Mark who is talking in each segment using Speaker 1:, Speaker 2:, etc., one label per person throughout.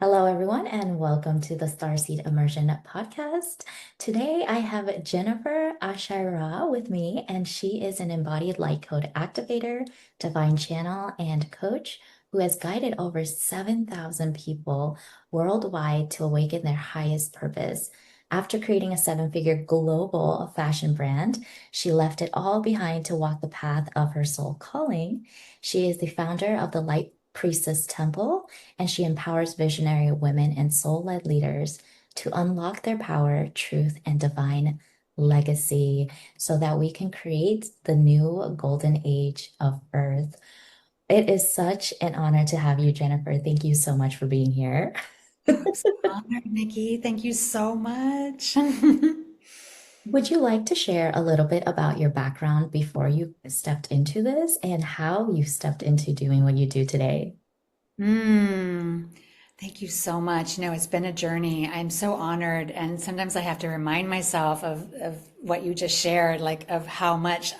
Speaker 1: Hello, everyone, and welcome to the Starseed Immersion podcast. Today, I have Jennifer Ashira with me, and she is an embodied light code activator, divine channel, and coach who has guided over 7,000 people worldwide to awaken their highest purpose. After creating a seven-figure global fashion brand, she left it all behind to walk the path of her soul calling. She is the founder of the Light Priestess Temple, and she empowers visionary women and soul-led leaders to unlock their power, truth, and divine legacy so that we can create the new golden age of Earth. It is such an honor to have you, Jennifer. Thank you so much for being here.
Speaker 2: Oh, I'm so honored, Nikki. Thank you so much.
Speaker 1: Would you like to share a little bit about your background before you stepped into this and how you stepped into doing what you do today?
Speaker 2: Mm, thank you so much. It's been a journey. I'm so honored. And sometimes I have to remind myself of what you just shared, like of how much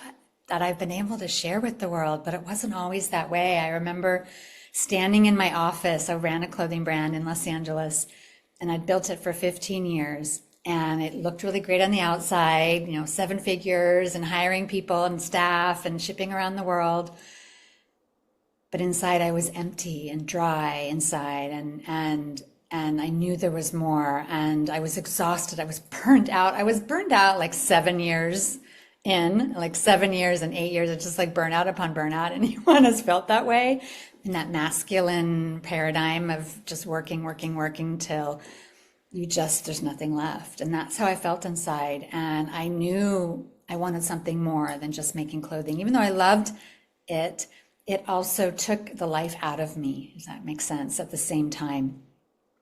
Speaker 2: that I've been able to share with the world, but it wasn't always that way. I remember standing in my office. I ran a clothing brand in Los Angeles, and I'd built it for 15 years. And it looked really great on the outside, seven figures and hiring people and staff and shipping around the world. But inside I was empty and dry inside, and I knew there was more, and I was exhausted. I was burned out. I was burned out like 7 years in, like 7 years and 8 years. It's just like burnout upon burnout. Anyone has felt that way in that masculine paradigm of just working, working, working till there's nothing left. And that's how I felt inside. And I knew I wanted something more than just making clothing. Even though I loved it, it also took the life out of me. Does that make sense? At the same time.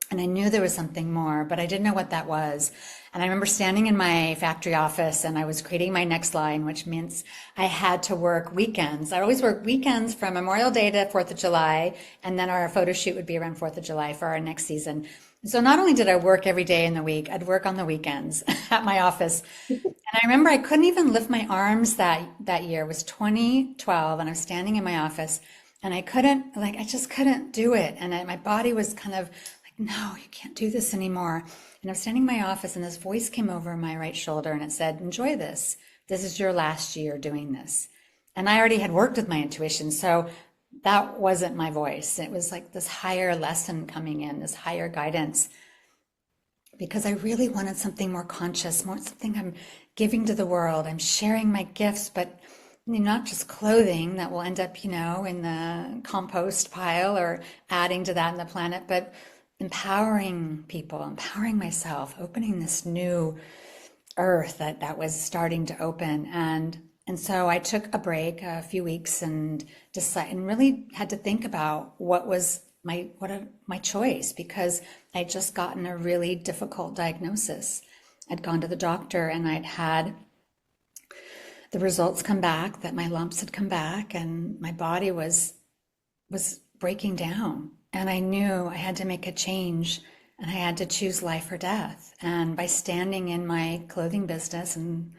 Speaker 2: And I knew there was something more, but I didn't know what that was. And I remember standing in my factory office and I was creating my next line, which means I had to work weekends. I always work weekends from Memorial Day to 4th of July. And then our photo shoot would be around 4th of July for our next season. So not only did I work every day in the week, I'd work on the weekends at my office. And I remember I couldn't even lift my arms that year. It was 2012, and I was standing in my office, and I just couldn't do it. And my body was kind of like, no, you can't do this anymore. And I was standing in my office, and this voice came over my right shoulder, and it said, enjoy this. This is your last year doing this. And I already had worked with my intuition, so that wasn't my voice. It was like this higher lesson coming in, this higher guidance, because I really wanted something more conscious, more something I'm giving to the world. I'm sharing my gifts, but not just clothing that will end up, in the compost pile or adding to that in the planet, but empowering people, empowering myself, opening this new earth that was starting to open. And so I took a break, a few weeks, and decided and really had to think about what was my choice, because I'd just gotten a really difficult diagnosis. I'd gone to the doctor and I'd had the results come back that my lumps had come back, and my body was breaking down. And I knew I had to make a change, and I had to choose life or death. And by standing in my clothing business and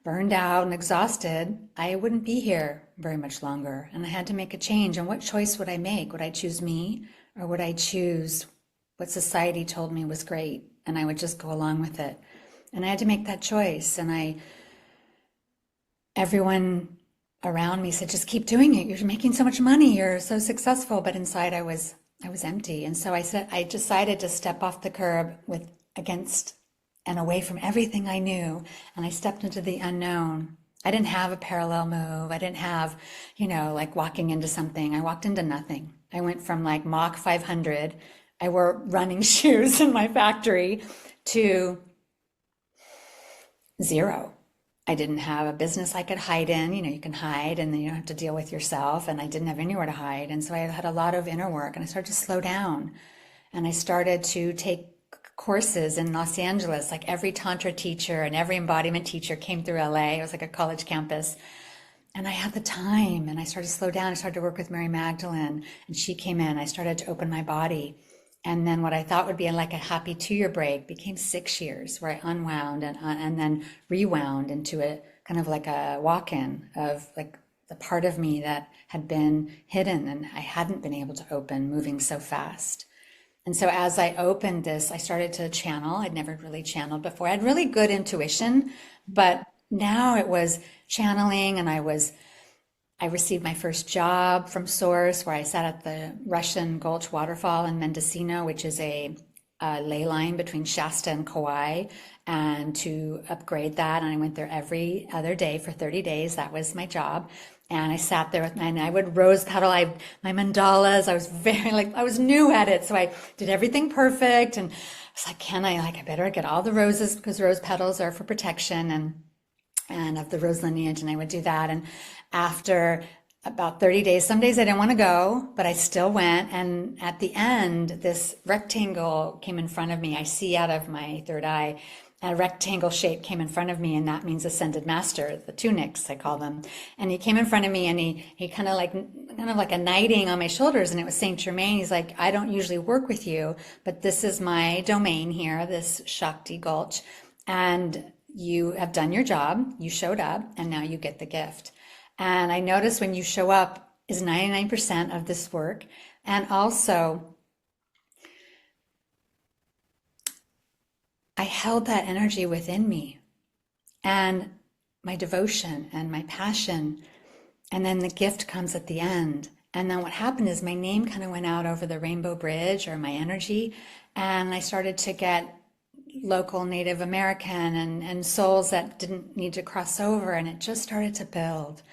Speaker 2: burned out and exhausted, I wouldn't be here very much longer. And I had to make a change. And what choice would I make? Would I choose me, or would I choose what society told me was great? And I would just go along with it. And I had to make that choice. Everyone around me said, just keep doing it. You're making so much money. You're so successful. But inside I was empty. And so I decided to step off the curb against and away from everything I knew. And I stepped into the unknown. I didn't have a parallel move. I didn't have, like walking into something. I walked into nothing. I went from like Mach 500. I wore running shoes in my factory to zero. I didn't have a business I could hide in. You can hide and then you don't have to deal with yourself. And I didn't have anywhere to hide. And so I had a lot of inner work, and I started to slow down. And I started to take courses in Los Angeles. Like every Tantra teacher and every embodiment teacher came through LA. It was like a college campus. And I had the time, and I started to slow down. I started to work with Mary Magdalene, and she came in. I started to open my body. And then what I thought would be like a happy 2 year break became 6 years, where I unwound and then rewound into a kind of like a walk-in of like the part of me that had been hidden and I hadn't been able to open, moving so fast. And so as I opened this, I started to channel. I'd never really channeled before. I had really good intuition, but now it was channeling, and I received my first job from Source, where I sat at the Russian Gulch waterfall in Mendocino, which is a ley line between Shasta and Kauai, and to upgrade that. And I went there every other day for 30 days. That was my job. And I sat there and I would rose petal my mandalas. I was very I was new at it. So I did everything perfect. And I was like, I better get all the roses, because rose petals are for protection and of the rose lineage. And I would do that. And after about 30 days, some days I didn't want to go, but I still went. And at the end, this rectangle came in front of me. I see out of my third eye. A rectangle shape came in front of me, and that means ascended master, the tunics, I call them. And he came in front of me, and he kind of like a knighting on my shoulders, and it was Saint Germain. He's like, I don't usually work with you, but this is my domain here, this Shakti Gulch, and you have done your job. You showed up, and now you get the gift. And I notice when you show up is 99% of this work. And also, I held that energy within me, and my devotion and my passion. And then the gift comes at the end. And then what happened is my name kind of went out over the Rainbow Bridge, or my energy. And I started to get local Native American and souls that didn't need to cross over. And it just started to build.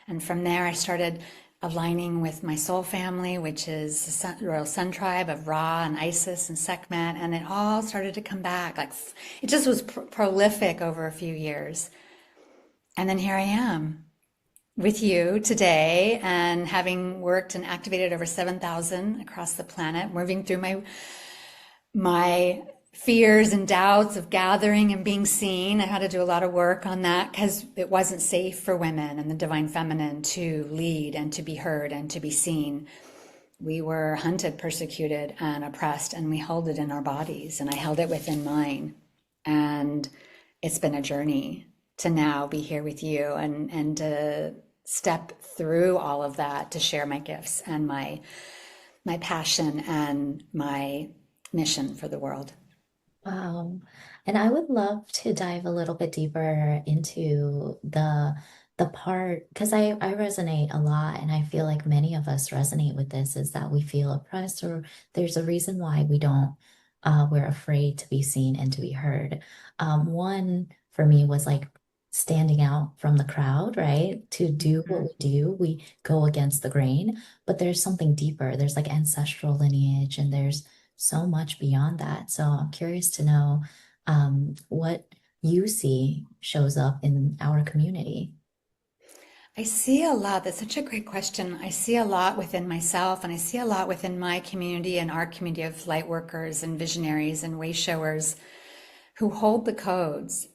Speaker 2: And from there, I started aligning with my soul family, which is the Royal Sun Tribe of Ra and Isis and Sekhmet, and it all started to come back. Like, it just was prolific over a few years. And then here I am with you today, and having worked and activated over 7,000 across the planet, moving through my fears and doubts of gathering and being seen. I had to do a lot of work on that, because it wasn't safe for women and the divine feminine to lead and to be heard and to be seen. We were hunted, persecuted, and oppressed, and we held it in our bodies, and I held it within mine. And it's been a journey to now be here with you, and to step through all of that, to share my gifts and my passion and my mission for the world.
Speaker 1: Wow. And I would love to dive a little bit deeper into the part, because I resonate a lot, and I feel like many of us resonate with this, is that we feel oppressed, or there's a reason why we're afraid to be seen and to be heard. One for me was like standing out from the crowd, right? To do what we do, we go against the grain, but there's something deeper. There's like ancestral lineage, and there's so much beyond that. So I'm curious to know what you see shows up in our community.
Speaker 2: I see a lot. That's such a great question. I see a lot within myself, and I see a lot within my community and our community of light workers and visionaries and way showers who hold the codes.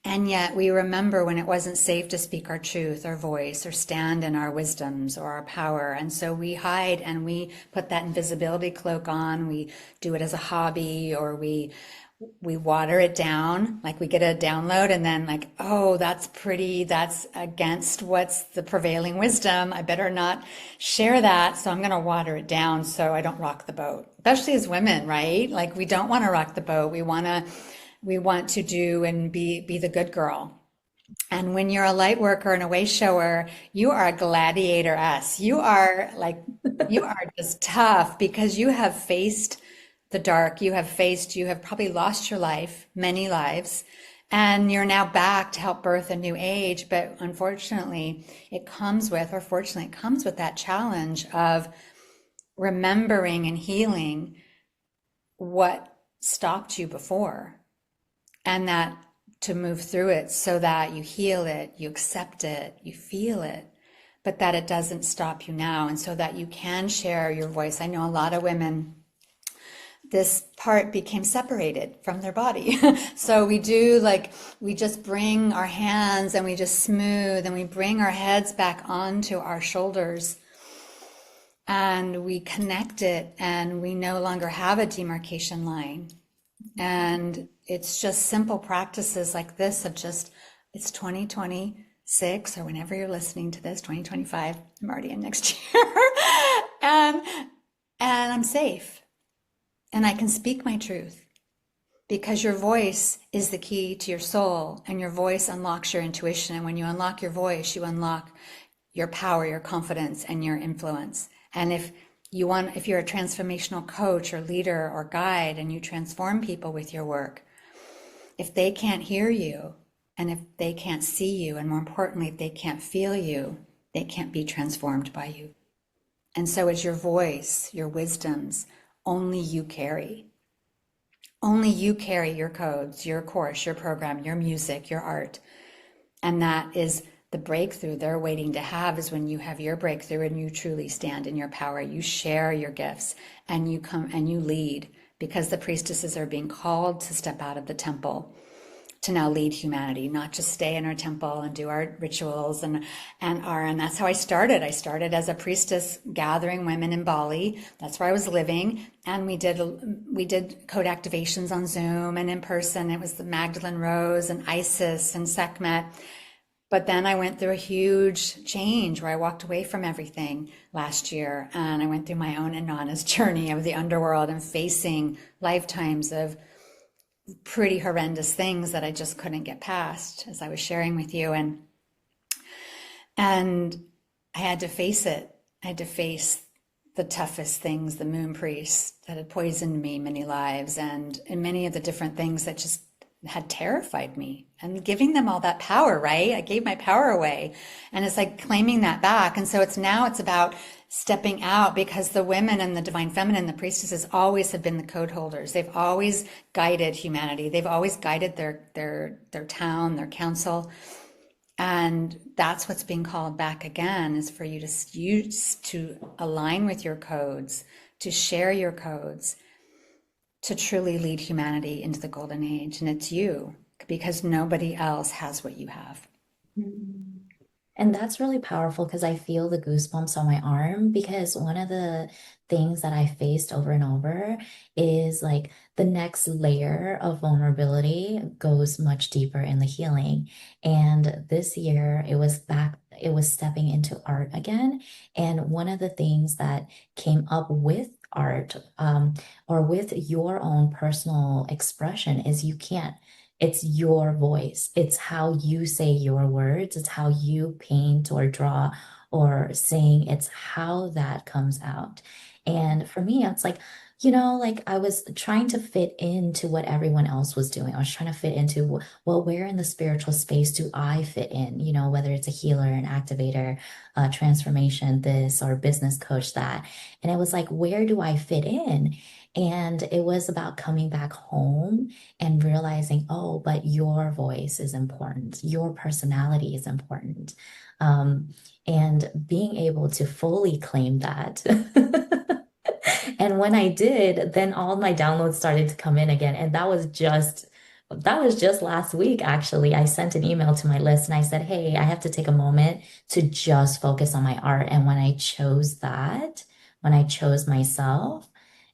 Speaker 2: And yet we remember when it wasn't safe to speak our truth, our voice, or stand in our wisdoms or our power. And so we hide, and we put that invisibility cloak on. We do it as a hobby, or we water it down. Like, we get a download, and then like, oh, that's pretty, that's against what's the prevailing wisdom. I better not share that. So I'm going to water it down so I don't rock the boat, especially as women, right? Like, we don't want to rock the boat. We want to do and be the good girl. And when you're a light worker and a way shower, you are a gladiator-ess. You are just tough, because you have faced the dark. You have probably lost your life, many lives, and you're now back to help birth a new age. But unfortunately, fortunately, it comes with that challenge of remembering and healing what stopped you before, and that to move through it so that you heal it, you accept it, you feel it, but that it doesn't stop you now, and so that you can share your voice. I know a lot of women, this part became separated from their body. So we just bring our hands and we just smooth, and we bring our heads back onto our shoulders, and we connect it, and we no longer have a demarcation line. And it's just simple practices like this of just, it's 2026, or whenever you're listening to this, 2025, I'm already in next year. and I'm safe. and I can speak my truth because your voice is the key to your soul, and your voice unlocks your intuition. And when you unlock your voice, you unlock your power, your confidence, and your influence. And if you're a transformational coach or leader or guide and you transform people with your work, if they can't hear you and if they can't see you, and more importantly, if they can't feel you, they can't be transformed by you. And so it's your voice, your wisdoms, only you carry. Only you carry your codes, your course, your program, your music, your art. And that is the breakthrough they're waiting to have, is when you have your breakthrough and you truly stand in your power. You share your gifts and you come and you lead, because the priestesses are being called to step out of the temple to now lead humanity, not just stay in our temple and do our rituals and that's how I started. I started as a priestess gathering women in Bali. That's where I was living. And we did code activations on Zoom and in person. It was the Magdalene Rose and Isis and Sekhmet. But then I went through a huge change where I walked away from everything last year. And I went through my own Inanna's journey of the underworld and facing lifetimes of pretty horrendous things that I just couldn't get past, as I was sharing with you. And I had to face it. I had to face the toughest things, the moon priests that had poisoned me many lives, and many of the different things that just had terrified me, and giving them all that power, right? I gave my power away, and it's like claiming that back. And so it's about stepping out, because the women and the divine feminine, the priestesses, always have been the code holders. They've always guided humanity. They've always guided their town, their council. And that's what's being called back again, is for you to align with your codes, to share your codes, to truly lead humanity into the golden age. And it's you, because nobody else has what you have.
Speaker 1: Mm. And that's really powerful because I feel the goosebumps on my arm, because one of the things that I faced over and over is like the next layer of vulnerability goes much deeper in the healing. And this year it was stepping into art again. And one of the things that came up with art, or with your own personal expression, is you can't. It's your voice. It's how you say your words. It's how you paint or draw or sing. It's how that comes out. And for me, it's like, like I was trying to fit into what everyone else was doing. I was trying to fit into, well, where in the spiritual space do I fit in? Whether it's a healer, an activator, transformation, this, or business coach, that. And it was like, where do I fit in? And it was about coming back home and realizing, oh, but your voice is important. Your personality is important. Um, and being able to fully claim that. And when I did, then all my downloads started to come in again. And that was just last week, actually. I sent an email to my list and I said, hey, I have to take a moment to just focus on my art. And when I chose myself,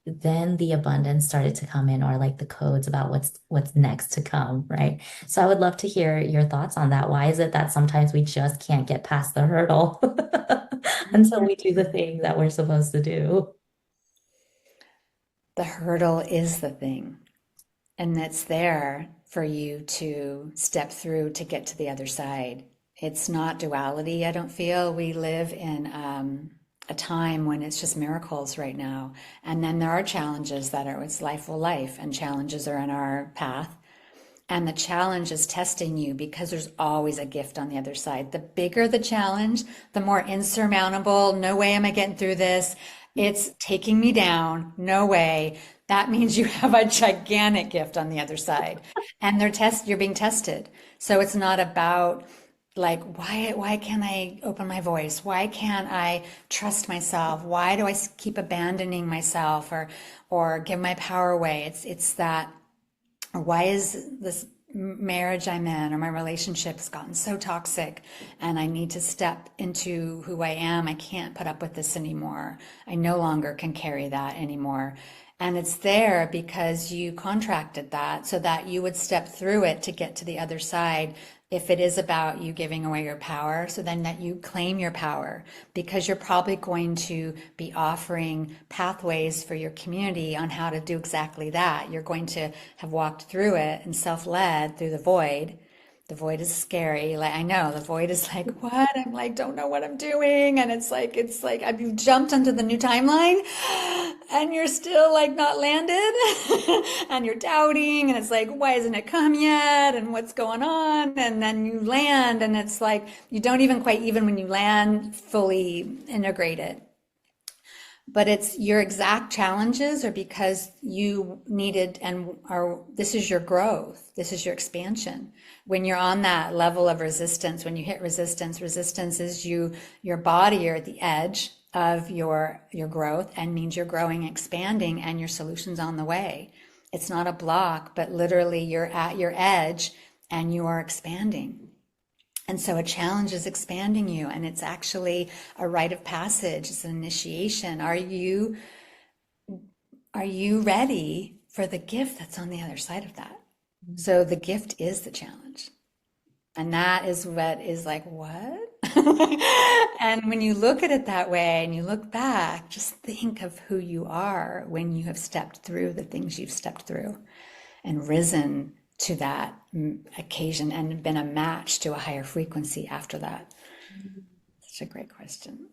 Speaker 1: then the abundance started to come in, or like the codes about what's next to come, right? So I would love to hear your thoughts on that. Why is it that sometimes we just can't get past the hurdle until we do the thing that we're supposed to do?
Speaker 2: The hurdle is the thing, and it's there for you to step through to get to the other side. It's not duality, I don't feel. We live in a time when it's just miracles right now. And then there are challenges it's life will life, and challenges are in our path. And the challenge is testing you, because there's always a gift on the other side. The bigger the challenge, the more insurmountable. No way am I getting through this. It's taking me down. No way. That means you have a gigantic gift on the other side. And you're being tested. So it's not about like, why can't I open my voice? Why can't I trust myself? Why do I keep abandoning myself or give my power away? It's that, or why is this marriage I'm in or my relationship has gotten so toxic, and I need to step into who I am. I can't put up with this anymore. I no longer can carry that anymore. And it's there because you contracted that so that you would step through it to get to the other side. if it is about you giving away your power, so then that you claim your power, because you're probably going to be offering pathways for your community on how to do exactly that. You're going to have walked through it and self-led through the void. The void is scary. Like, I know the void is like, what? I'm like, don't know what I'm doing. And it's like, you jumped onto the new timeline and you're still like not landed and you're doubting. And it's like, why hasn't it come yet? And what's going on? And then you land and it's like, you don't even quite, even when you land, fully integrate it. But it's your exact challenges are because you needed and are, this is your growth. This is your expansion. When you're on that level of resistance, when you hit resistance, resistance is your body, you're at the edge of your growth and means you're growing, expanding, and your solution's on the way. It's not a block, but literally you're at your edge and you are expanding. And so a challenge is expanding you, and it's actually a rite of passage. It's an initiation. Are you ready for the gift that's on the other side of that? So the gift is the challenge. And that is what is like, what? And when you look at it that way and you look back, just think of who you are when you have stepped through the things you've stepped through and risen to that occasion and been a match to a higher frequency after that. Such a great question.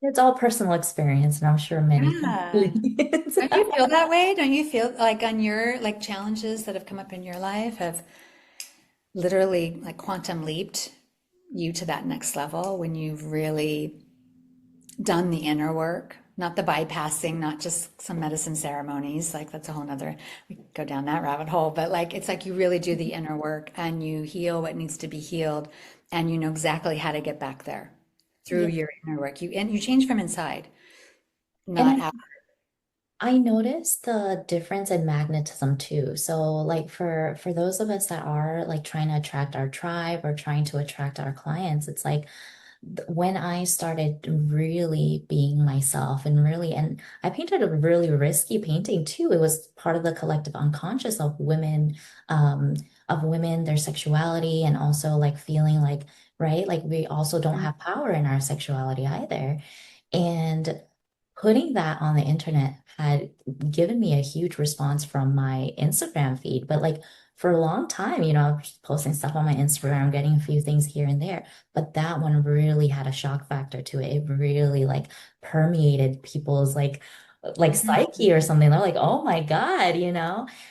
Speaker 1: It's all personal experience, and I'm sure many can
Speaker 2: Yeah.
Speaker 1: relate.
Speaker 2: Don't you feel that way? Don't you feel like on your like challenges that have come up in your life have literally like quantum leaped you to that next level when you've really done the inner work, not the bypassing, not just some medicine ceremonies, like that's a whole nother, we could go down that rabbit hole, but like it's like you really do the inner work and you heal what needs to be healed and you know exactly how to get back there through
Speaker 1: Yeah.
Speaker 2: your inner work. You change from inside,
Speaker 1: And
Speaker 2: not out.
Speaker 1: I noticed the difference in magnetism too. So like for those of us that are like trying to attract our tribe or trying to attract our clients, it's like when I started really being myself and really, and I painted a really risky painting too. It was part of the collective unconscious um, of women, their sexuality, and also like feeling like, right, like we also don't have power in our sexuality either. And putting that on the internet had given me a huge response from my Instagram feed. But like for a long time, I was posting stuff on my Instagram, getting a few things here and there. But that one really had a shock factor to it. It really like permeated people's like psyche or something. They're like, oh my God.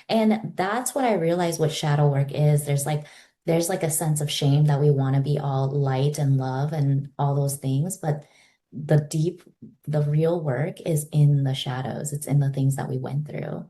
Speaker 1: And that's what I realized what shadow work is. There's like a sense of shame that we want to be all light and love and all those things, but the deep, the real work is in the shadows. It's in the things that we went through.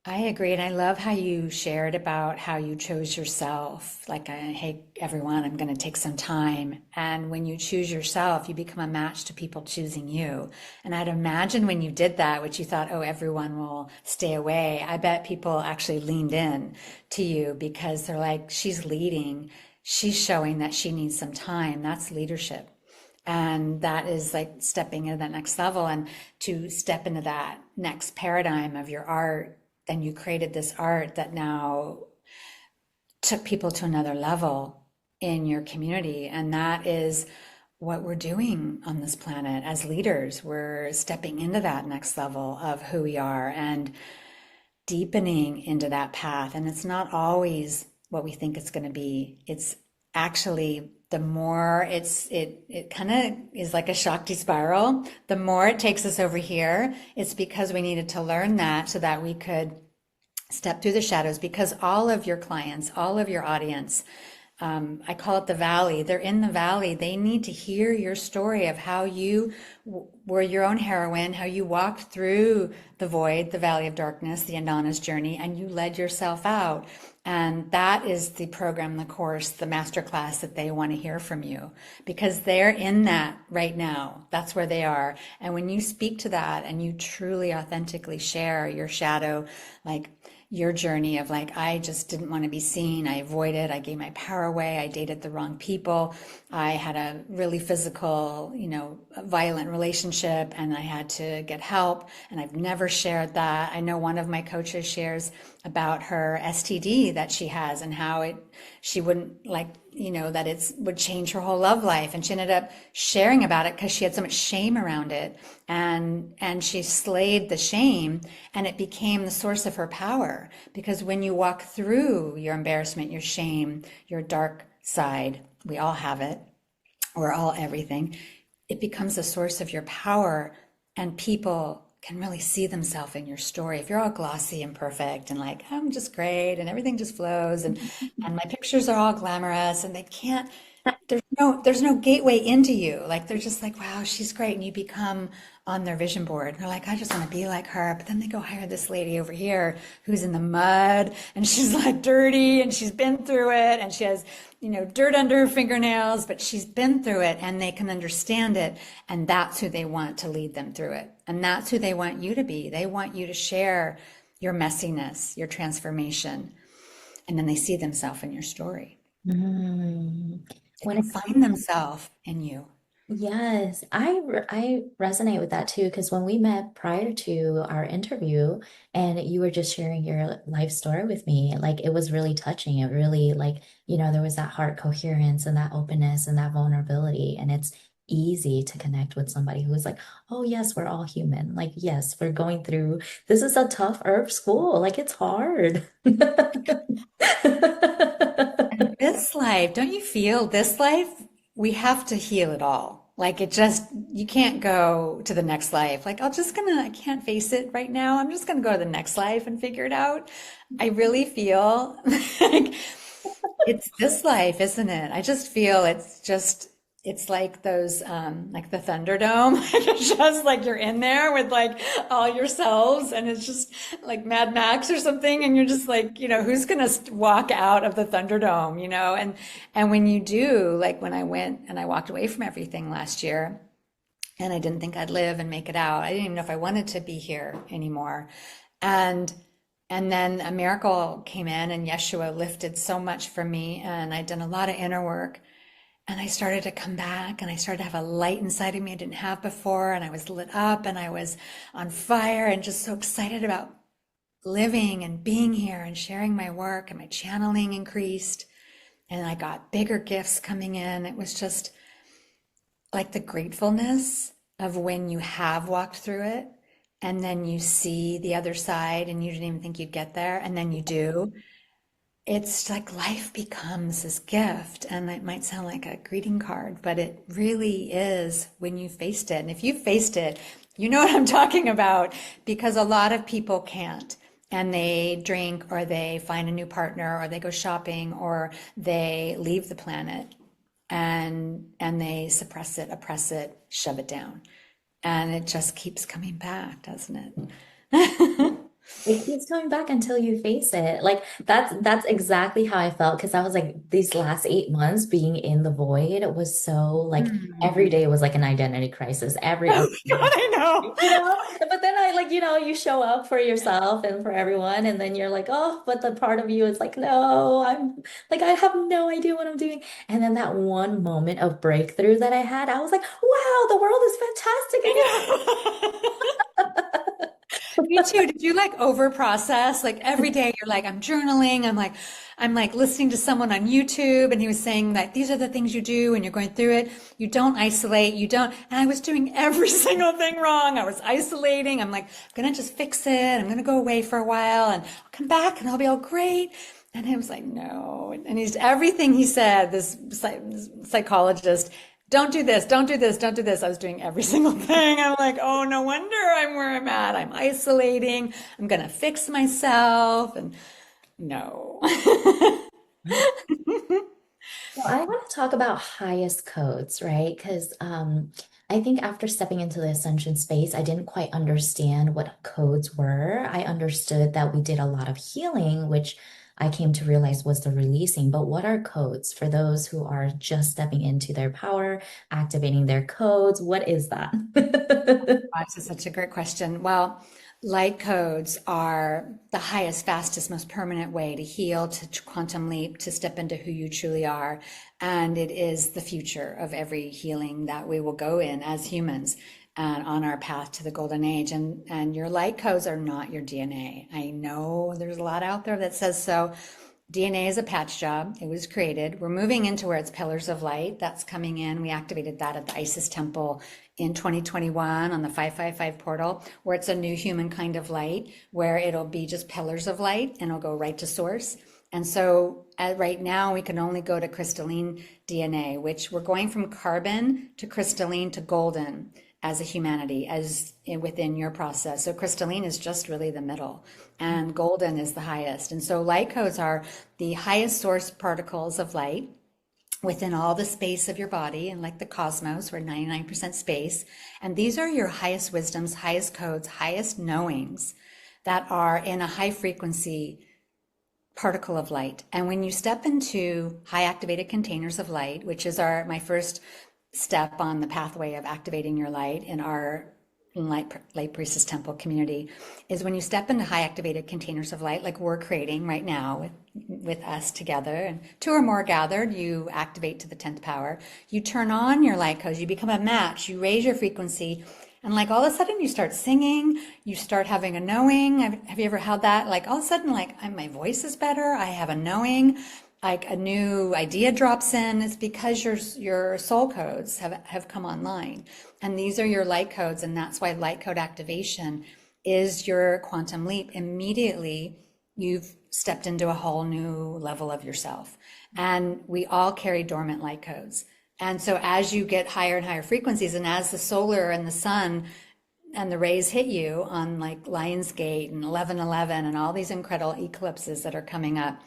Speaker 2: I agree. And I love how you shared about how you chose yourself. Like, hey, everyone, I'm going to take some time. And when you choose yourself, you become a match to people choosing you. And I'd imagine when you did that, which you thought, oh, everyone will stay away. I bet people actually leaned in to you because they're like, she's leading. She's showing that she needs some time. That's leadership. And that is like stepping into that next level and to step into that next paradigm of your art. Then you created this art that now took people to another level in your community. And that is what we're doing on this planet as leaders. We're stepping into that next level of who we are and deepening into that path. And it's not always what we think it's going to be. It's actually the more it kind of is like a Shakti spiral. The more it takes us over here, it's because we needed to learn that so that we could step through the shadows, because all of your clients, all of your audience, I call it the valley. They're in the valley. They need to hear your story of how you were your own heroine, how you walked through the void, the valley of darkness, the Andana's journey, and you led yourself out. And that is the program, the course, the masterclass that they want to hear from you, because they're in that right now. That's where they are. And when you speak to that and you truly authentically share your shadow, like your journey of like, I just didn't want to be seen. I avoided, I gave my power away. I dated the wrong people. I had a really physical, violent relationship and I had to get help. And I've never shared that. I know one of my coaches shares about her STD that she has and how she wouldn't like, that it would change her whole love life. And she ended up sharing about it because she had so much shame around it. And she slayed the shame and it became the source of her power. Because when you walk through your embarrassment, your shame, your dark side, we all have it. We're all everything. It becomes a source of your power and people can really see themselves in your story. If you're all glossy and perfect and like, I'm just great and everything just flows and my pictures are all glamorous and they can't, there's no gateway into you. Like they're just like, wow, she's great. And you become on their vision board. And they're like, I just want to be like her. But then they go hire this lady over here who's in the mud and she's like dirty and she's been through it and she has, dirt under her fingernails, but she's been through it and they can understand it. And that's who they want to lead them through it. And that's who they want you to be. They want you to share your messiness, your transformation. And then they see themselves in your story.
Speaker 1: Mm.
Speaker 2: They
Speaker 1: When
Speaker 2: can
Speaker 1: it
Speaker 2: find
Speaker 1: comes,
Speaker 2: themselves in you.
Speaker 1: yes, I resonate with that too because when we met prior to our interview and you were just sharing your life story with me, like it was really touching. It really like, there was that heart coherence and that openness and that vulnerability. And it's easy to connect with somebody who is like, oh yes, we're all human. Like, yes, we're going through this is a tough herb school. Like it's hard.
Speaker 2: And this life, don't you feel this life? We have to heal it all. Like it just, you can't go to the next life. Like, I can't face it right now. I'm just gonna go to the next life and figure it out. I really feel like it's this life, isn't it? I just feel it's like those, like the Thunderdome. Like it's just like you're in there with like all yourselves and it's just like Mad Max or something. And you're just like, who's gonna walk out of the Thunderdome? And when you do, like when I went and I walked away from everything last year and I didn't think I'd live and make it out. I didn't even know if I wanted to be here anymore. And and then a miracle came in and Yeshua lifted so much for me and I'd done a lot of inner work and I started to come back and I started to have a light inside of me I didn't have before and I was lit up and I was on fire and just so excited about living and being here and sharing my work and my channeling increased and I got bigger gifts coming in. It was just like the gratefulness of when you have walked through it and then you see the other side and you didn't even think you'd get there and then you do. It's like life becomes this gift and it might sound like a greeting card, but it really is when you faced it. And if you faced it, you know what I'm talking about because a lot of people can't and they drink or they find a new partner or they go shopping or they leave the planet and they suppress it, oppress it, shove it down. And it just keeps coming back, doesn't it?
Speaker 1: It keeps coming back until you face it. Like that's exactly how I felt because I was like these last 8 months being in the void was so like every
Speaker 2: Mm.
Speaker 1: day was like an identity crisis. Every
Speaker 2: Oh
Speaker 1: other
Speaker 2: my God, I know.
Speaker 1: but then I like, you show up for yourself and for everyone, and then you're like, oh, but the part of you is like, no, I'm like, I have no idea what I'm doing. And then that one moment of breakthrough that I had, I was like, wow, the world is fantastic
Speaker 2: I know. Me
Speaker 1: again.
Speaker 2: too. Did you like over process? Like every day you're like, I'm journaling. I'm like listening to someone on YouTube and he was saying that these are the things you do when you're going through it. You don't isolate. You don't. And I was doing every single thing wrong. I was isolating. I'm like, I'm going to just fix it. I'm going to go away for a while and I'll come back and I'll be all great. And he was like, no. And he's everything he said, this psychologist, don't do this, don't do this, don't do this. I was doing every single thing. I'm like, oh, no wonder I'm where I'm at. I'm isolating. I'm going to fix myself. And no.
Speaker 1: Well, I want to talk about highest codes, right? Because I think after stepping into the ascension space, I didn't quite understand what codes were. I understood that we did a lot of healing, which I came to realize was the releasing. But what are codes for those who are just stepping into their power, activating their codes? What is that?
Speaker 2: That's such a great question. Well, light codes are the highest, fastest, most permanent way to heal, to quantum leap, to step into who you truly are. And it is the future of every healing that we will go in as humans and on our path to the golden age. And your light codes are not your DNA. I know there's a lot out there that says so. DNA is a patch job. It was created. We're moving into where it's pillars of light. That's coming in. We activated that at the Isis Temple in 2021 on the 555 portal, where it's a new human kind of light, where it'll be just pillars of light and it'll go right to source. And so right now we can only go to crystalline DNA, which we're going from carbon to crystalline to golden as a humanity, as within your process. So crystalline is just really the middle, and golden is the highest. And so light codes are the highest source particles of light within all the space of your body, and like the cosmos, we're 99% space. And these are your highest wisdoms, highest codes, highest knowings that are in a high frequency particle of light. And when you step into high activated containers of light, which is my first step on the pathway of activating your light in our light priestess temple community, is when you step into high activated containers of light, like we're creating right now with us together, and two or more gathered, you activate to the 10th power. You turn on your light codes, you become a match, you raise your frequency, and like all of a sudden you start singing, you start having a knowing. Have you ever had that? Like all of a sudden, like my voice is better, I have a knowing, like a new idea drops in. It's because your soul codes have come online. And these are your light codes. And that's why light code activation is your quantum leap. Immediately, you've stepped into a whole new level of yourself. And we all carry dormant light codes. And so as you get higher and higher frequencies, and as the solar and the sun and the rays hit you on like Lionsgate and 1111 and all these incredible eclipses that are coming up,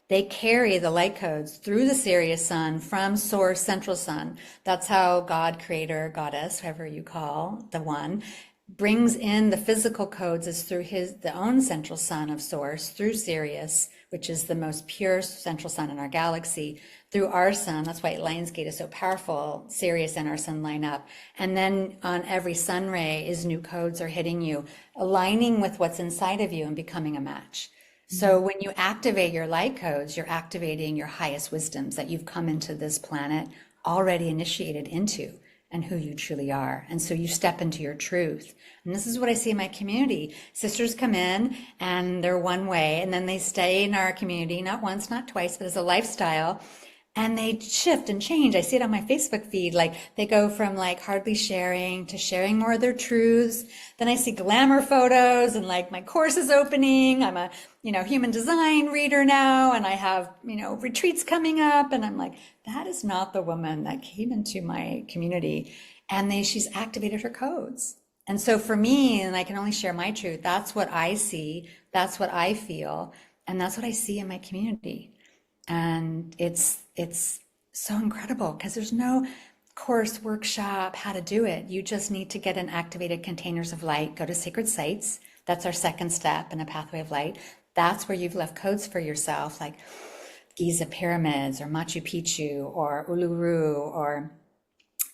Speaker 2: they carry the light codes through the Sirius sun from source central sun. That's how God, creator, goddess, whoever you call the one, brings in the physical codes is through the own central sun of source, through Sirius, which is the most pure central sun in our galaxy, through our sun. That's why Lionsgate is so powerful. Sirius and our sun line up. And then on every sun ray is new codes are hitting you, aligning with what's inside of you and becoming a match. So when you activate your light codes, you're activating your highest wisdoms that you've come into this planet already initiated into and who you truly are. And so you step into your truth. And this is what I see in my community. Sisters come in and they're one way, and then they stay in our community, not once, not twice, but as a lifestyle. And they shift and change. I see it on my Facebook feed. Like they go from like hardly sharing to sharing more of their truths. Then I see glamour photos and like my course is opening. I'm a, human design reader now. And I have, retreats coming up. And I'm like, that is not the woman that came into my community. And she's activated her codes. And so for me, and I can only share my truth, that's what I see. That's what I feel. And that's what I see in my community. And it's so incredible because there's no course, workshop, how to do it. You just need to get in activated containers of light, go to sacred sites. That's our second step in a pathway of light. That's where you've left codes for yourself, like Giza pyramids or Machu Picchu or Uluru or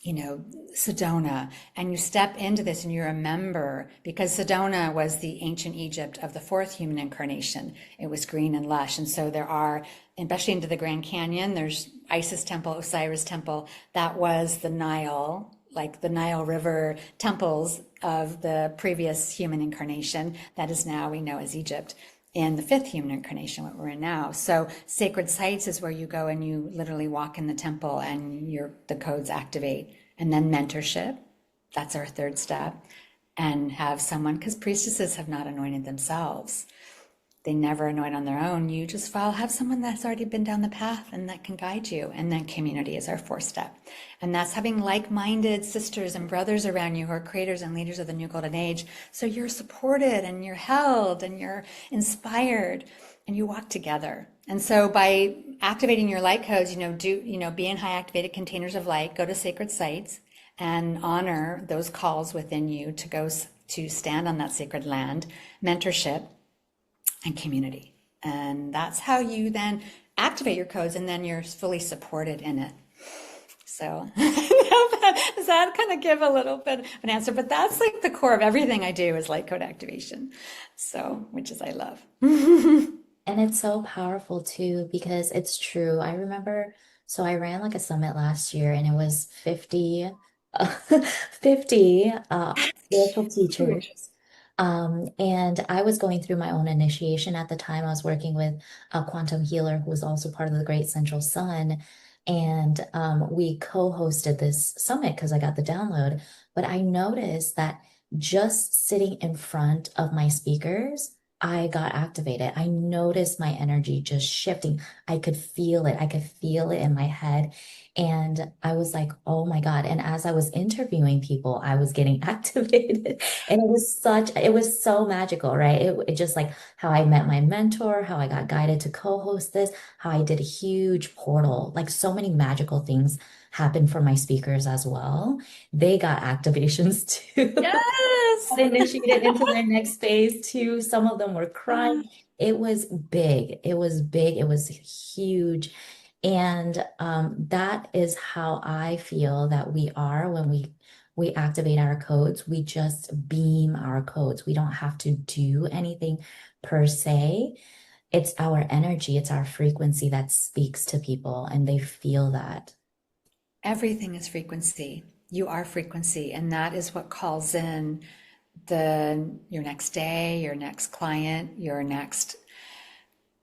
Speaker 2: Sedona, and you step into this and you remember, because Sedona was the ancient Egypt of the fourth human incarnation. It was green and lush. And so there are, especially into the Grand Canyon, there's Isis temple, Osiris temple. That was the Nile, like the Nile River temples of the previous human incarnation. That is now we know as Egypt. In the fifth human incarnation, what we're in now. So sacred sites is where you go and you literally walk in the temple and the codes activate. And then mentorship, that's our third step. And have someone, because priestesses have not anointed themselves. They never anoint on their own. You just have someone that's already been down the path and that can guide you. And then community is our fourth step. And that's having like-minded sisters and brothers around you who are creators and leaders of the new golden age. So you're supported and you're held and you're inspired and you walk together. And so by activating your light codes, be in high activated containers of light, go to sacred sites and honor those calls within you to go to stand on that sacred land, mentorship, and community. And that's how you then activate your codes, and then you're fully supported in it. So does that kind of give a little bit of an answer? But that's like the core of everything I do is light code activation. So, which is I love.
Speaker 1: And it's so powerful too, because it's true. I remember, so I ran like a summit last year and it was 50, 50 spiritual teachers.
Speaker 2: Huge.
Speaker 1: And I was going through my own initiation at the time. I was working with a quantum healer who was also part of the Great Central Sun. And we co-hosted this summit because I got the download. But I noticed that just sitting in front of my speakers, I got activated. I noticed my energy just shifting. I could feel it. I could feel it in my head. And I was like, oh my God. And as I was interviewing people, I was getting activated. And it was so magical, right? It just like how I met my mentor, how I got guided to co-host this, how I did a huge portal, like so many magical things happened for my speakers as well. They got activations too.
Speaker 2: Yes.
Speaker 1: Initiated into their next phase too. Some of them were crying. It was big. It was big. It was huge. And that is how I feel that we are when we activate our codes. We just beam our codes. We don't have to do anything per se. It's our energy, it's our frequency that speaks to people, and they feel that.
Speaker 2: Everything is frequency. You are frequency, and that is what calls in the your next day, your next client, your next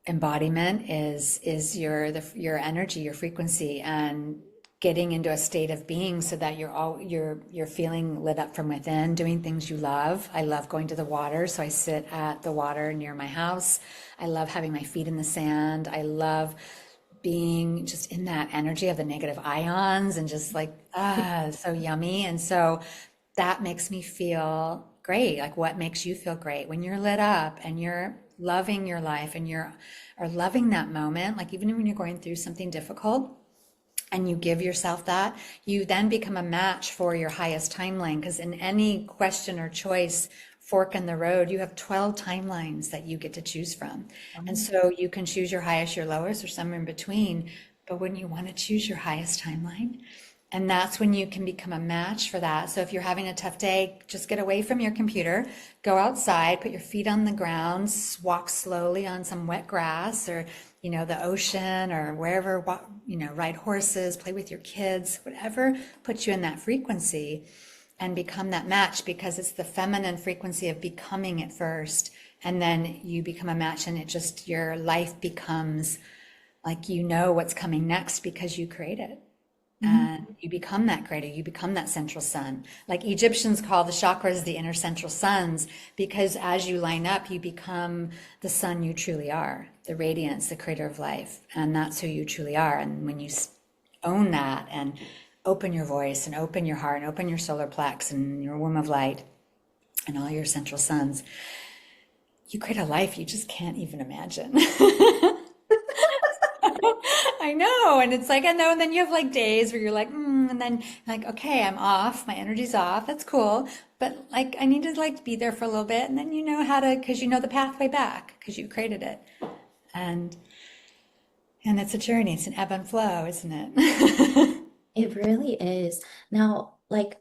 Speaker 2: embodiment is your energy, your frequency, and getting into a state of being so that you're feeling lit up from within, doing things you love. I love going to the water, so I sit at the water near my house. I love having my feet in the sand. I love being just in that energy of the negative ions and just like, so yummy. And so that makes me feel great. Like, what makes you feel great when you're lit up and you're loving your life and you're or loving that moment, like even when you're going through something difficult and you give yourself that, you then become a match for your highest timeline. Because in any question or choice fork in the road, you have 12 timelines that you get to choose from. And so you can choose your highest, your lowest, or somewhere in between. But when you want to choose your highest timeline, and that's when you can become a match for that. So if you're having a tough day, just get away from your computer, go outside, put your feet on the ground, walk slowly on some wet grass or, the ocean or wherever, ride horses, play with your kids, whatever puts you in that frequency, and become that match, because it's the feminine frequency of becoming it first. And then you become a match, and your life becomes like, what's coming next because you create it. And you become that creator, you become that central sun. Like Egyptians call the chakras the inner central suns, because as you line up, you become the sun you truly are, the radiance, the creator of life. And that's who you truly are. And when you own that and open your voice and open your heart and open your solar plex and your womb of light and all your central suns, you create a life you just can't even imagine. I know. And it's like, I know. And then you have like days where you're like, and then like, okay, I'm off. My energy's off. That's cool. But like, I need to like be there for a little bit. And then you know how to, because you know the pathway back, because you created it. And, and it's a journey. It's an ebb and flow, isn't it?
Speaker 1: It really is. Now, like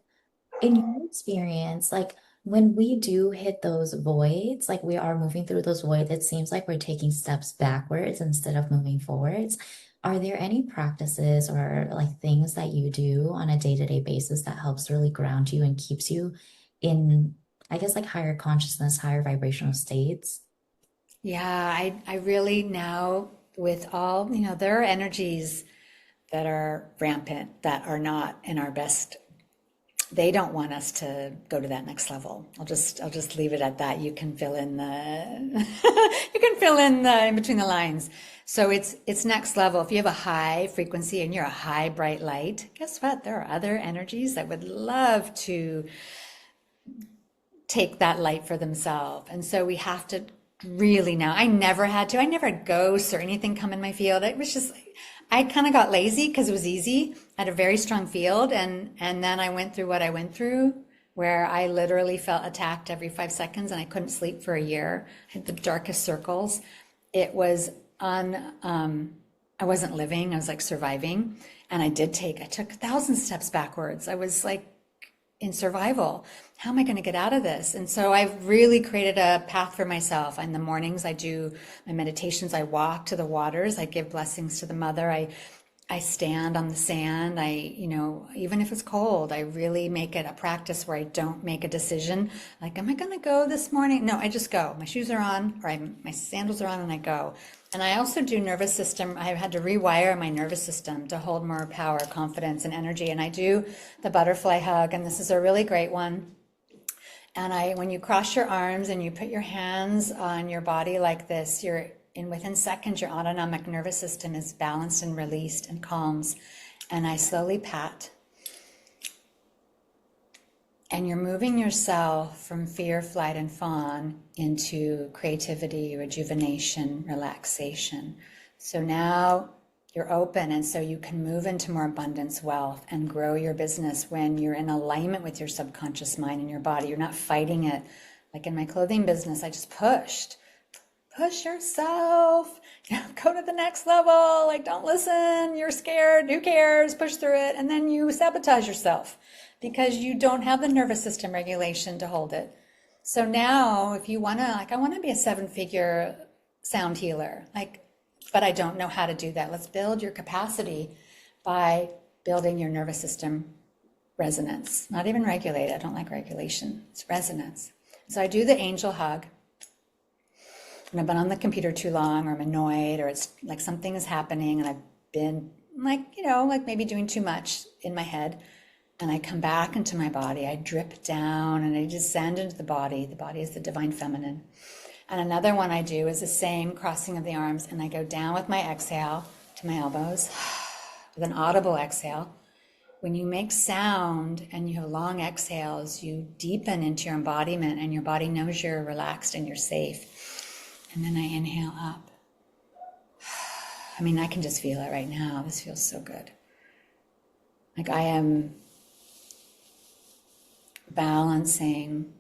Speaker 1: in your experience, like when we do hit those voids, like we are moving through those voids, it seems like we're taking steps backwards instead of moving forwards. Are there any practices or like things that you do on a day-to-day basis that helps really ground you and keeps you in, I guess, like higher consciousness, higher vibrational states?
Speaker 2: Yeah, I really now with all, there are energies that are rampant that are not in our best. They don't want us to go to that next level. I'll just leave it at that. You can fill in the you can fill in the in between the lines. So it's next level. If you have a high frequency and you're a high bright light, guess what? There are other energies that would love to take that light for themselves. And so we have to really now. I never had ghosts or anything come in my field. It was just I kind of got lazy because it was easy. I had a very strong field, and then I went through what I went through, where I literally felt attacked every 5 seconds, and I couldn't sleep for a year. I had the darkest circles, it was on, I wasn't living, I was like surviving. And I took 1,000 steps backwards. I was like in survival. How am I going to get out of this? And so I've really created a path for myself. In the mornings, I do my meditations. I walk to the waters. I give blessings to the mother. I stand on the sand. Even if it's cold, I really make it a practice where I don't make a decision. Like, am I going to go this morning? No, I just go. My shoes are on, or my sandals are on, and I go. And I also do nervous system. I've had to rewire my nervous system to hold more power, confidence, and energy. And I do the butterfly hug, and this is a really great one. And when you cross your arms and you put your hands on your body like this, within seconds, your autonomic nervous system is balanced and released and calms. And I slowly pat. And you're moving yourself from fear, flight, and fawn into creativity, rejuvenation, relaxation. So now you're open, and so you can move into more abundance, wealth, and grow your business when you're in alignment with your subconscious mind and your body. You're not fighting it. Like in my clothing business, I just pushed. Push yourself, go to the next level. Like, don't listen, you're scared, who cares, push through it. And then you sabotage yourself because you don't have the nervous system regulation to hold it. So now if you want to, I want to be a 7-figure sound healer, but I don't know how to do that. Let's build your capacity by building your nervous system resonance, not even regulate. I don't like regulation. It's resonance. So I do the angel hug. And I've been on the computer too long, or I'm annoyed, or it's like something is happening and I've been maybe doing too much in my head. And I come back into my body, I drip down and I descend into the body. The body is the divine feminine. And another one I do is the same crossing of the arms, and I go down with my exhale to my elbows with an audible exhale. When you make sound and you have long exhales, you deepen into your embodiment, and your body knows you're relaxed and you're safe. And then I inhale up. I can just feel it right now. This feels so good. Like I am balancing.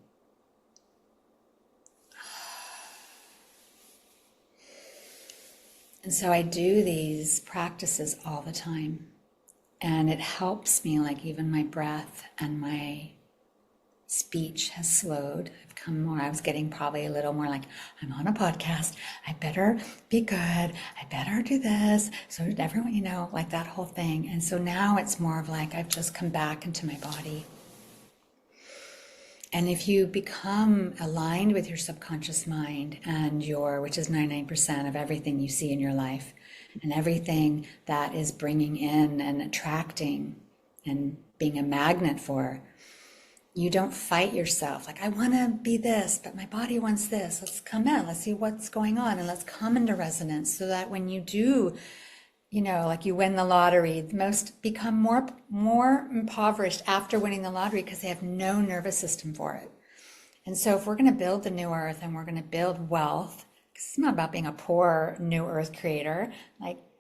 Speaker 2: And so I do these practices all the time. And it helps me, like even my breath and my speech has slowed. I've come more, I was getting probably a little more like, I'm on a podcast, I better be good, I better do this, so everyone, like that whole thing. And so now it's more of like, I've just come back into my body. And if you become aligned with your subconscious mind and which is 99% of everything you see in your life, and everything that is bringing in and attracting and being a magnet for, you don't fight yourself. Like, I want to be this, but my body wants this. Let's come in. Let's see what's going on. And let's come into resonance so that when you do, like you win the lottery, most become more impoverished after winning the lottery because they have no nervous system for it. And so if we're going to build the new earth and we're going to build wealth, it's not about being a poor new earth creator,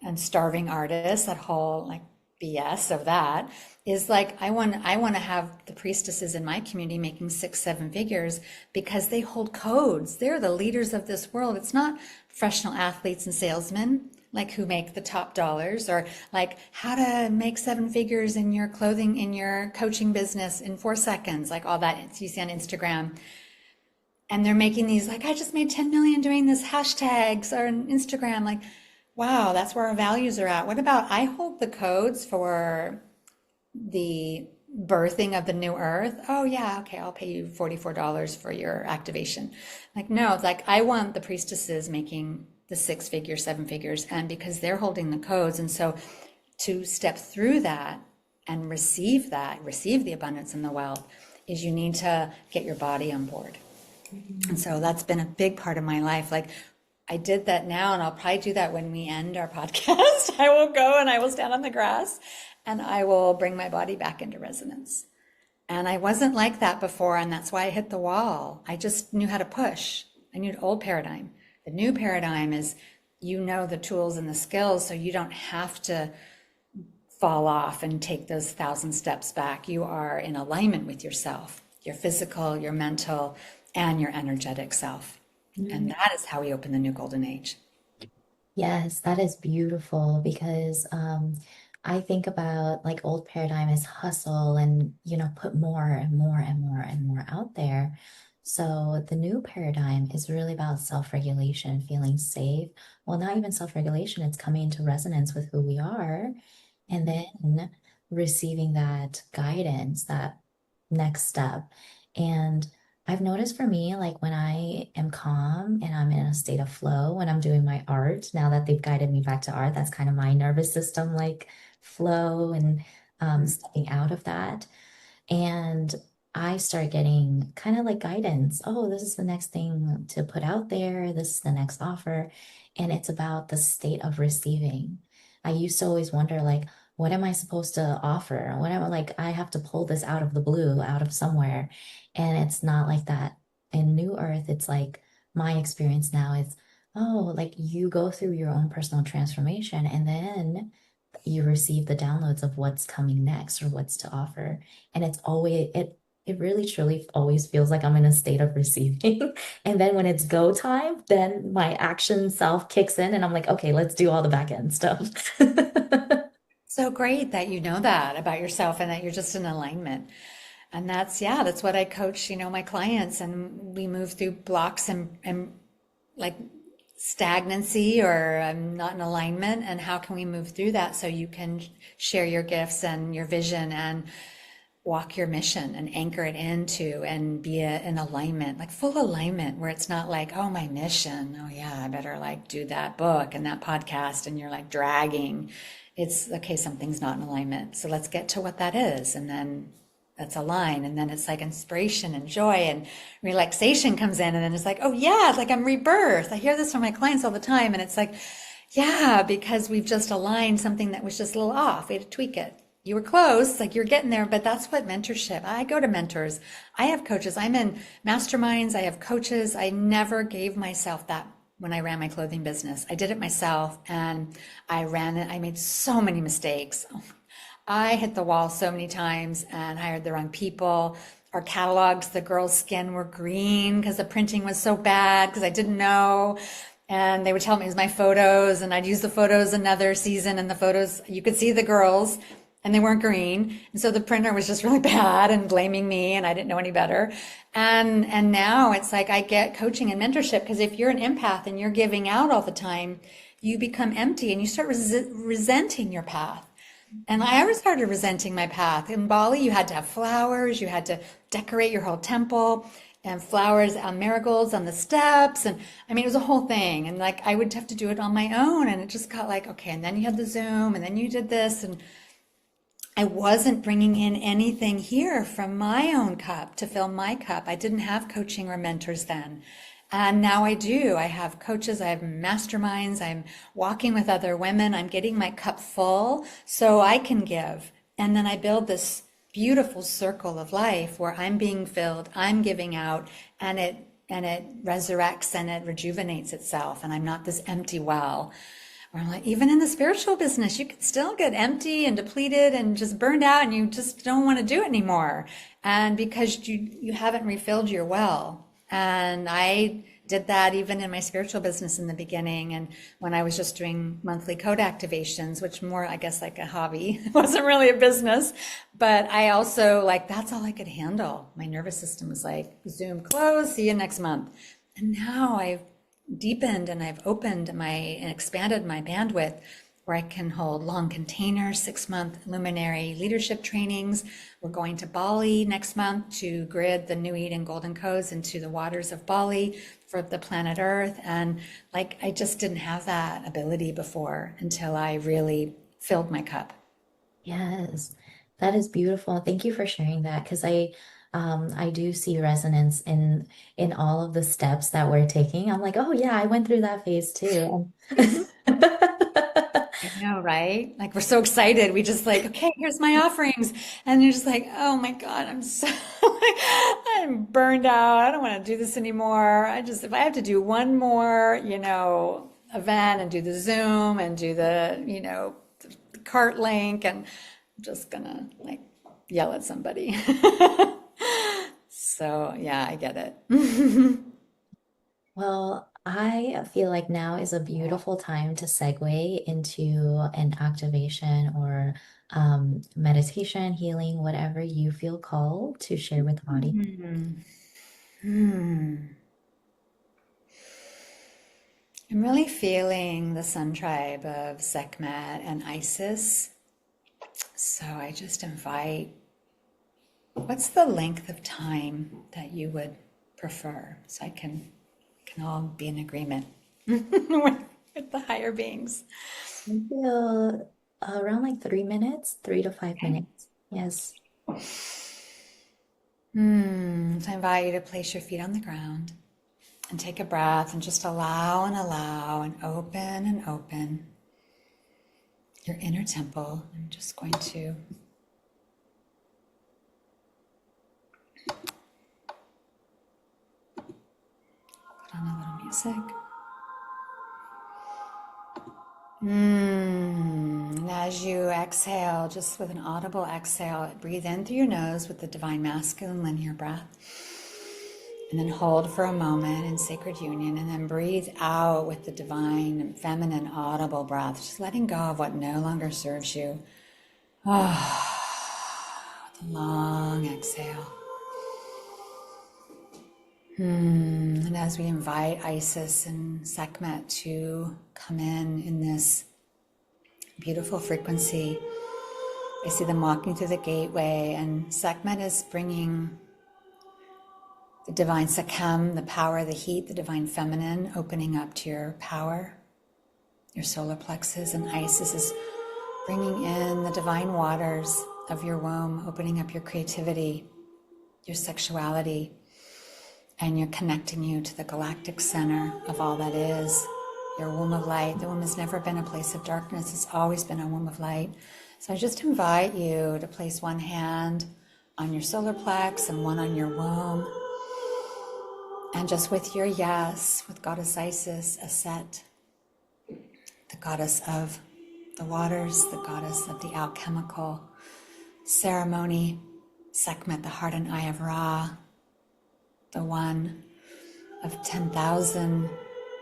Speaker 2: and starving artist, that whole BS of that is I want to have the priestesses in my community making 6-7 figures because they hold codes. They're the leaders of this world. It's not professional athletes and salesmen who make the top dollars, or how to make 7 figures in your clothing, in your coaching business in 4 seconds, all that you see on Instagram. And they're making these I just made 10 million doing this hashtags or on Instagram, wow, that's where our values are at. What about I hold the codes for the birthing of the new earth? Oh yeah, okay, I'll pay you $44 for your activation. No, it's I want the priestesses making the 6-figure, 7 figures, and because they're holding the codes. And so to step through that and receive the abundance and the wealth, is you need to get your body on board. And so that's been a big part of my life. I did that now, and I'll probably do that when we end our podcast. I will go and I will stand on the grass and I will bring my body back into resonance. And I wasn't like that before, and that's why I hit the wall. I just knew how to push. I knew the old paradigm. The new paradigm is the tools and the skills, so you don't have to fall off and take those 1,000 steps back. You are in alignment with yourself, your physical, your mental, and your energetic self. And that is how we open the new golden age.
Speaker 1: Yes, that is beautiful because I think about like old paradigm as hustle and put more and more and more and more out there. So the new paradigm is really about self-regulation, feeling safe. Well, not even self-regulation, it's coming into resonance with who we are and then receiving that guidance, that next step. And I've noticed for me, like when I am calm and I'm in a state of flow, when I'm doing my art, now that they've guided me back to art, that's kind of my nervous system, like flow and stepping out of that. And I start getting kind of like guidance. Oh, this is the next thing to put out there. This is the next offer. And it's about the state of receiving. I used to always wonder, like, what am I supposed to offer? What am I like? I have to pull this out of the blue, out of somewhere. And it's not like that. In New Earth, it's like my experience now is, oh, like you go through your own personal transformation and then you receive the downloads of what's coming next or what's to offer. And it really truly always feels like I'm in a state of receiving. And then when it's go time, then my action self kicks in and I'm like, okay, let's do all the back end stuff.
Speaker 2: So great that you know that about yourself and that you're just in alignment. And that's, yeah, that's what I coach, my clients, and we move through blocks and like stagnancy or not in alignment. And how can we move through that so you can share your gifts and your vision and walk your mission and anchor it into and be in alignment, like full alignment, where it's not like, oh, my mission. Oh, yeah, I better like do that book and that podcast. And you're like dragging. It's okay, something's not in alignment. So let's get to what that is. And then let's align. And then it's like inspiration and joy and relaxation comes in. And then it's like, oh, yeah, it's like I'm rebirth. I hear this from my clients all the time. And it's like, yeah, because we've just aligned something that was just a little off. We had to tweak it. You were close, like you're getting there, but that's what mentorship. I go to mentors. I have coaches. I'm in masterminds. I have coaches. I never gave myself that when I ran my clothing business. I did it myself and I ran it. I made so many mistakes. I hit the wall so many times and hired the wrong people. Our catalogs, the girls' skin were green because the printing was so bad because I didn't know. And they would tell me it was my photos, and I'd use the photos another season, and the photos, you could see the girls, and they weren't green. And so the printer was just really bad and blaming me, and I didn't know any better. And now it's like I get coaching and mentorship because if you're an empath and you're giving out all the time, you become empty and you start resenting your path. And I ever started resenting my path. In Bali, you had to have flowers, you had to decorate your whole temple, and flowers on marigolds on the steps. And I mean, it was a whole thing. And like, I would have to do it on my own. And it just got like, okay, and then you had the Zoom, and then you did this. And I wasn't bringing in anything here from my own cup to fill my cup. I didn't have coaching or mentors then. And now I do. I have coaches, I have masterminds, I'm walking with other women, I'm getting my cup full so I can give. And then I build this beautiful circle of life where I'm being filled, I'm giving out, and it resurrects and it rejuvenates itself. And I'm not this empty well. Or like, even in the spiritual business, you can still get empty and depleted and just burned out and you just don't want to do it anymore. And because you haven't refilled your well. And I did that even in my spiritual business in the beginning. And when I was just doing monthly code activations, which more, I guess, like a hobby, it wasn't really a business. But I also like, that's all I could handle. My nervous system was like, Zoom close, see you next month. And now I've deepened and I've opened my and expanded my bandwidth where I can hold long containers, 6-month luminary leadership trainings. We're going to Bali next month to grid the New Eden Golden Codes into the waters of Bali for the planet Earth. And like, I just didn't have that ability before until I really filled my cup.
Speaker 1: Yes, that is beautiful. Thank you for sharing that because I do see resonance in all of the steps that we're taking. I'm like, oh yeah, I went through that phase too.
Speaker 2: I know, right? Like we're so excited. We just like, okay, here's my offerings. And you're just like, oh my God, I'm so like, I'm burned out. I don't want to do this anymore. If I have to do one more, event and do the Zoom and do the cart link, and I'm just gonna like yell at somebody. So yeah, I get it.
Speaker 1: Well, I feel like now is a beautiful time to segue into an activation or meditation, healing, whatever you feel called to share with the audience.
Speaker 2: Hmm. Hmm. I'm really feeling the sun tribe of Sekhmet and Isis. So I just invite, what's the length of time that you would prefer? So I can all be in agreement with the higher beings.
Speaker 1: I feel around like 3 minutes, 3 to 5 minutes. Yes.
Speaker 2: So I invite you to place your feet on the ground and take a breath and just allow and open your inner temple. I'm just going to put on a little music. And as you exhale, just with an audible exhale, breathe in through your nose with the divine masculine linear breath. And then hold for a moment in sacred union, and then breathe out with the divine feminine audible breath, just letting go of what no longer serves you. With a long exhale. And as we invite Isis and Sekhmet to come in this beautiful frequency, I see them walking through the gateway, and Sekhmet is bringing the divine Sekhem, the power, the heat, the divine feminine, opening up to your power, your solar plexus, and Isis is bringing in the divine waters of your womb, opening up your creativity, your sexuality, and you're connecting you to the galactic center of all that is, your womb of light. The womb has never been a place of darkness. It's always been a womb of light. So I just invite you to place one hand on your solar plex and one on your womb. And just with your yes, with Goddess Isis, Aset, the goddess of the waters, the goddess of the alchemical ceremony, Sekhmet, the heart and eye of Ra, the one of 10,000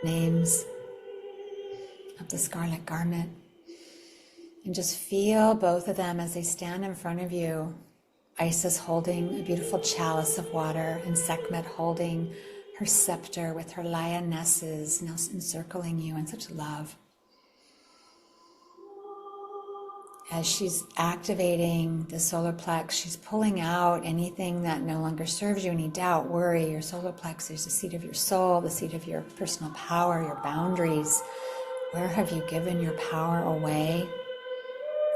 Speaker 2: names of the scarlet garment. And just feel both of them as they stand in front of you. Isis holding a beautiful chalice of water, and Sekhmet holding her scepter with her lionesses now encircling you in such love. As she's activating the solar plex, she's pulling out anything that no longer serves you, any doubt, worry. Your solar plex is the seat of your soul, the seat of your personal power, your boundaries. Where have you given your power away?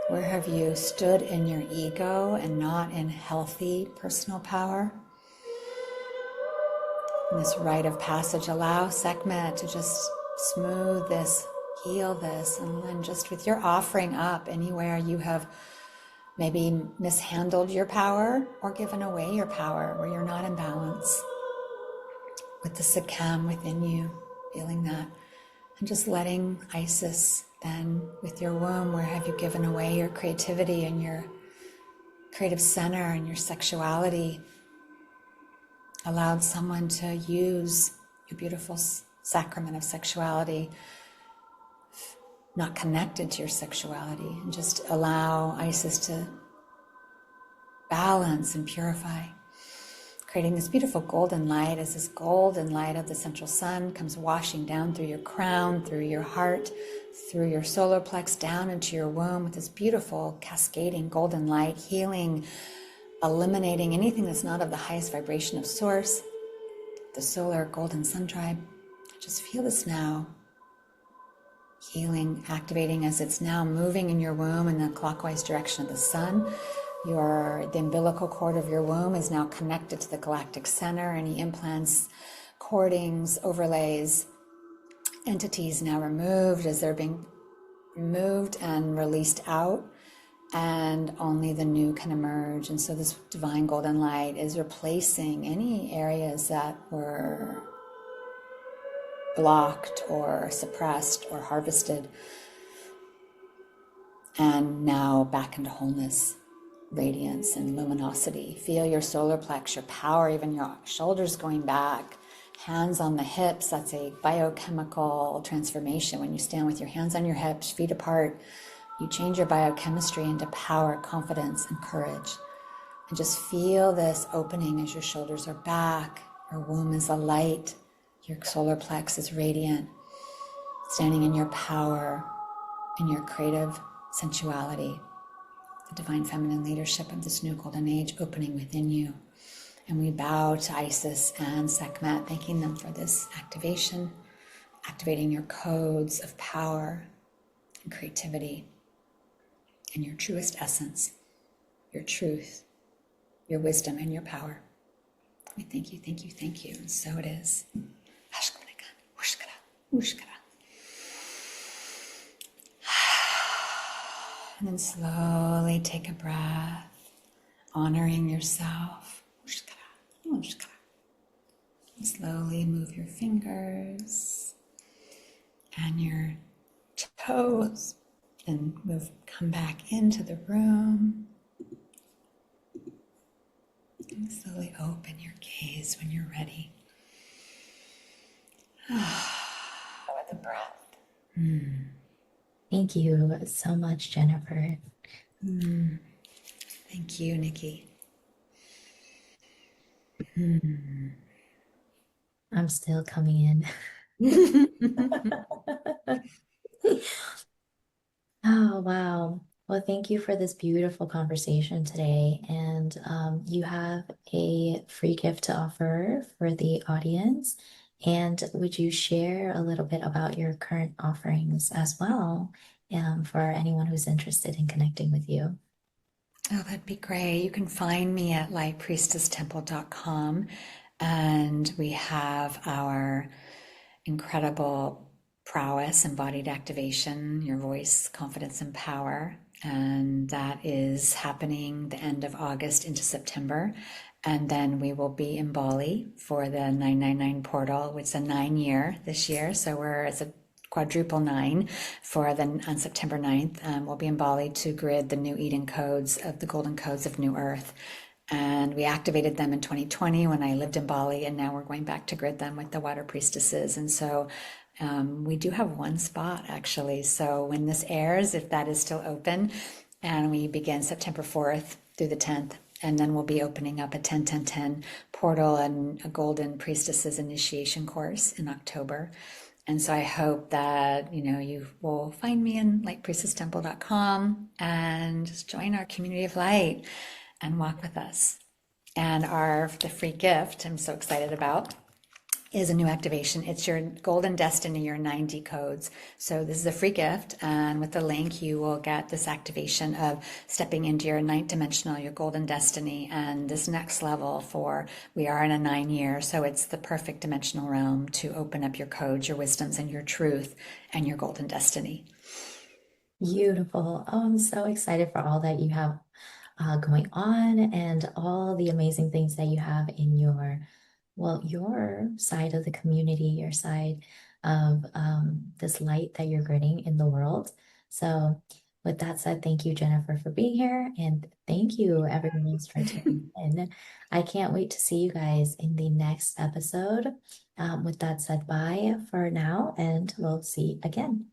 Speaker 2: Where have you stood in your ego and not in healthy personal power? In this rite of passage, allow Sekhmet to just smooth this, heal this, and then just with your offering up anywhere you have maybe mishandled your power or given away your power, where you're not in balance, with the Sekhem within you, feeling that. And just letting Isis then, with your womb, where have you given away your creativity and your creative center and your sexuality, allowed someone to use your beautiful sacrament of sexuality, not connected to your sexuality, and just allow Isis to balance and purify, creating this beautiful golden light as this golden light of the central sun comes washing down through your crown, through your heart, through your solar plex, down into your womb with this beautiful cascading golden light, healing, eliminating anything that's not of the highest vibration of source, the solar golden sun tribe. Just feel this now, healing, activating as it's now moving in your womb in the clockwise direction of the sun. The umbilical cord of your womb is now connected to the galactic center. Any implants, cordings, overlays, entities now removed as they're being removed and released out, and only the new can emerge. And so this divine golden light is replacing any areas that were blocked or suppressed or harvested, and now back into wholeness, radiance, and luminosity. Feel your solar plex, your power, even your shoulders going back Hands on the hips, that's a biochemical transformation. When you stand with your hands on your hips, feet apart, you change your biochemistry into power, confidence, and courage. And just feel this opening as your shoulders are back, your womb is alight, your solar plex is radiant, standing in your power, in your creative sensuality, the divine feminine leadership of this new golden age opening within you. And we bow to Isis and Sekhmet, thanking them for this activation, activating your codes of power and creativity and your truest essence, your truth, your wisdom, and your power. We thank you, thank you, thank you. And so it is. And then slowly take a breath, honoring yourself. And slowly move your fingers and your toes and come back into the room. And slowly open your gaze when you're ready. With the breath.
Speaker 1: Thank you so much, Jennifer.
Speaker 2: Thank you, Nikki.
Speaker 1: I'm still coming in. Oh, wow. Well, thank you for this beautiful conversation today. And you have a free gift to offer for the audience. And would you share a little bit about your current offerings as well, for anyone who's interested in connecting with you?
Speaker 2: Oh, that'd be great. You can find me at lightpriestesstemple.com, and we have our incredible prowess, embodied activation, your voice, confidence, and power. And that is happening the end of August into September. And then we will be in Bali for the 999 portal, which is a 9 year this year. So it's a quadruple 9 for on September 9th. We'll be in Bali to grid the new Eden codes of the golden codes of New Earth. And we activated them in 2020 when I lived in Bali, and now we're going back to grid them with the water priestesses. And so we do have one spot actually. So when this airs, if that is still open, and we begin September 4th through the 10th, and then we'll be opening up a 10-10-10 portal and a golden priestesses initiation course in October. And so I hope that, you will find me in lightpriestesstemple.com and just join our community of light and walk with us. And the free gift I'm so excited about is a new activation. It's your golden destiny, your 90 codes. So this is a free gift, and with the link you will get this activation of stepping into your ninth dimensional, your golden destiny, and this next level we are in a 9 year, so it's the perfect dimensional realm to open up your codes, your wisdoms, and your truth, and your golden destiny.
Speaker 1: Beautiful. Oh, I'm so excited for all that you have going on and all the amazing things that you have in your side of the community, your side of this light that you're grinning in the world. So, with that said, thank you, Jennifer, for being here. And thank you, everyone else, for tuning in. I can't wait to see you guys in the next episode. With that said, bye for now, and we'll see again.